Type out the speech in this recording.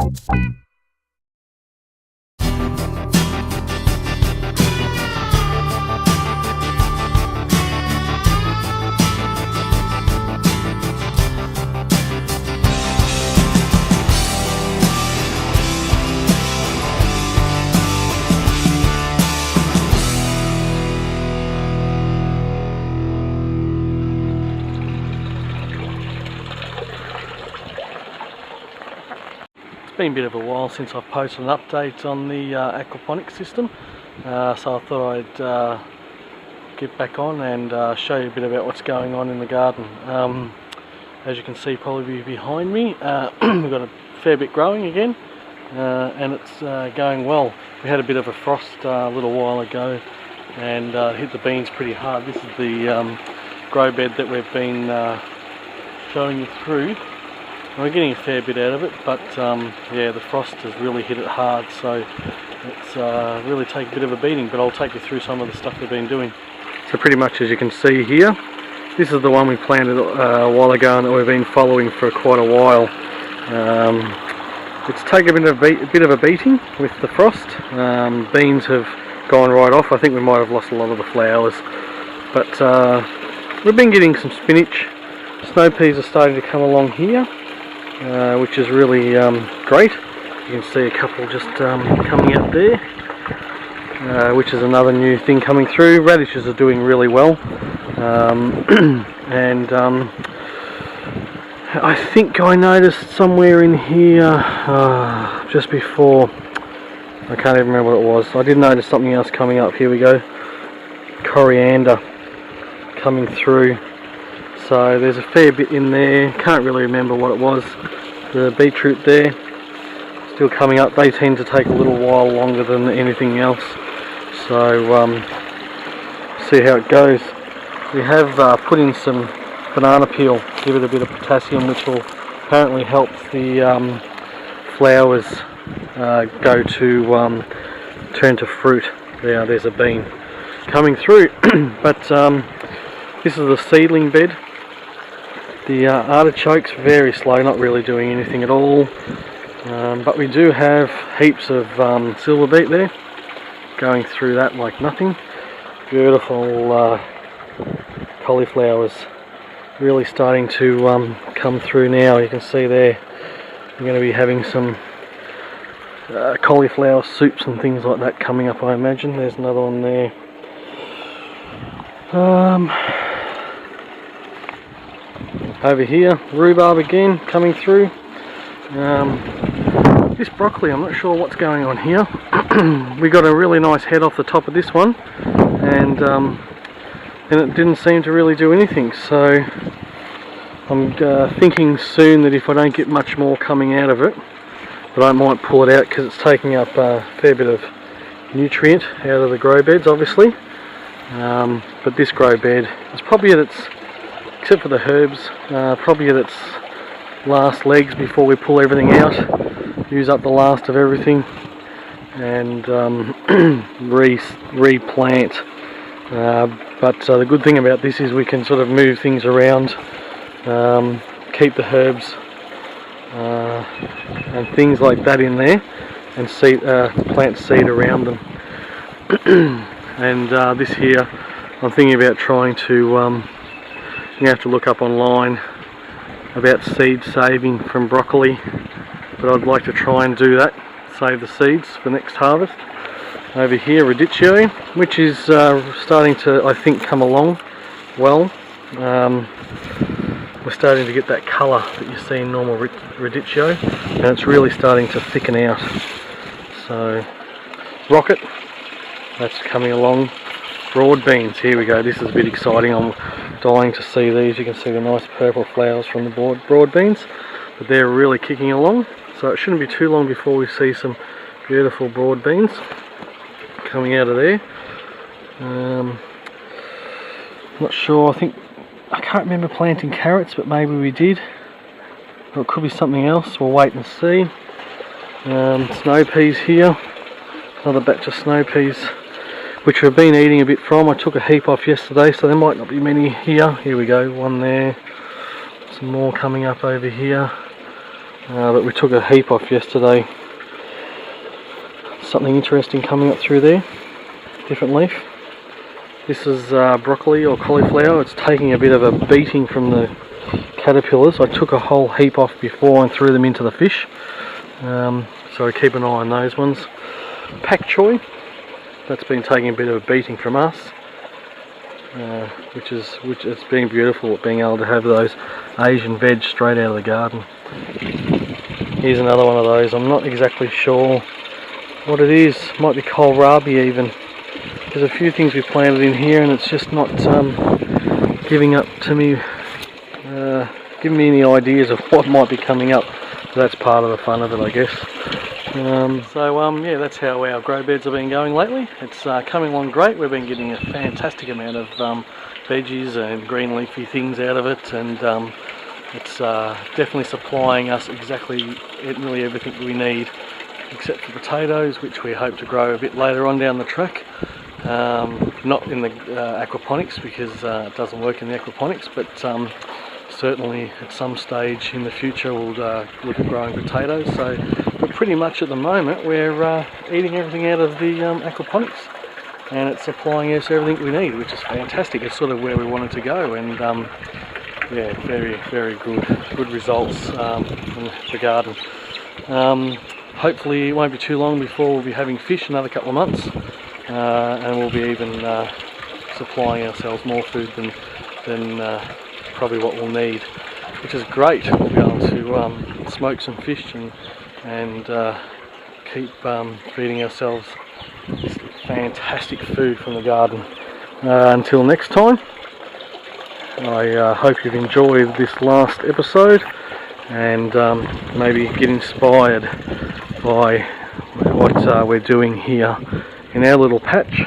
It's been a bit of a while since I've posted an update on the aquaponics system, so I thought I'd get back on and show you a bit about what's going on in the garden. As you can see probably behind me, we've got a fair bit growing again, and it's going well. We had a bit of a frost a little while ago and hit the beans pretty hard. This is the grow bed that we've been showing you through. We're getting a fair bit out of it, but yeah, the frost has really hit it hard, so it's really taken a bit of a beating, but I'll take you through some of the stuff we've been doing. So pretty much as you can see here, this is the one we planted a while ago and that we've been following for quite a while. It's taken a bit of a beating with the frost. Beans have gone right off. I think we might have lost a lot of the flowers, but we've been getting some spinach. Snow peas are starting to come along here, which is really great. You can see a couple just coming out there, which is another new thing coming through. Radishes are doing really well, and I think I noticed somewhere in here just before, I can't even remember what it was. I did notice something else coming up. Here we go, coriander coming through. So there's a fair bit in there, can't really remember what it was. The beetroot there, still coming up. They tend to take a little while longer than anything else. So see how it goes. We have put in some banana peel, give it a bit of potassium, which will apparently help the flowers go to turn to fruit. There's a bean coming through. But this is the seedling bed. The artichokes, very slow, not really doing anything at all, but we do have heaps of silver beet there, going through that like nothing. Beautiful cauliflowers, really starting to come through now. You can see there, we're going to be having some cauliflower soups and things like that coming up, I imagine. There's another one there. Over here, rhubarb again coming through. This broccoli, I'm not sure what's going on here. We got a really nice head off the top of this one, and it didn't seem to really do anything. So I'm thinking soon that if I don't get much more coming out of it, that I might pull it out, because it's taking up a fair bit of nutrient out of the grow beds, obviously. But this grow bed is probably at its, except for the herbs, probably at its last legs before we pull everything out, use up the last of everything, and replant. But the good thing about this is we can sort of move things around, keep the herbs and things like that in there, and plant seed around them. And this here, I'm thinking about trying to, you have to look up online about seed saving from broccoli, but I'd like to try and do that, save the seeds for next harvest. Over here, radicchio, which is starting to, I think, come along well. We're starting to get that colour that you see in normal radicchio, and it's really starting to thicken out. So, rocket, that's coming along. Broad beans, here we go. This is a bit exciting. I'm dying to see these. You can see the nice purple flowers from the broad beans, but they're really kicking along, so it shouldn't be too long before we see some beautiful broad beans coming out of there. Not sure, I can't remember planting carrots, but maybe we did, or it could be something else. We'll wait and see. Snow peas here, another batch of snow peas, which we've been eating a bit from. I took a heap off yesterday, so there might not be many here. Here we go, one there, some more coming up over here. but we took a heap off yesterday. Something interesting coming up through there, different leaf. This is broccoli or cauliflower. It's taking a bit of a beating from the caterpillars. I took a whole heap off before and threw them into the fish, so keep an eye on those ones. Pak choy, that's been taking a bit of a beating from us, which it's been beautiful being able to have those Asian veg straight out of the garden. Here's another one of those. I'm not exactly sure what it is. Might be kohlrabi even. There's a few things we've planted in here and it's just not giving me any ideas of what might be coming up. So that's part of the fun of it, I guess. Yeah, that's how our grow beds have been going lately. It's coming along great. We've been getting a fantastic amount of veggies and green leafy things out of it, and it's definitely supplying us nearly everything we need, except for potatoes, which we hope to grow a bit later on down the track. Not in the aquaponics, because it doesn't work in the aquaponics, but certainly at some stage in the future we'll look at growing potatoes. But pretty much at the moment we're eating everything out of the aquaponics, and it's supplying us everything we need, which is fantastic. It's sort of where we wanted to go, and yeah, very, very good results in the garden. Hopefully it won't be too long before we'll be having fish, another couple of months, and we'll be even supplying ourselves more food than probably what we'll need, which is great. We'll be able to smoke some fish and keep feeding ourselves this fantastic food from the garden. Until next time, I hope you've enjoyed this last episode and maybe get inspired by what we're doing here in our little patch.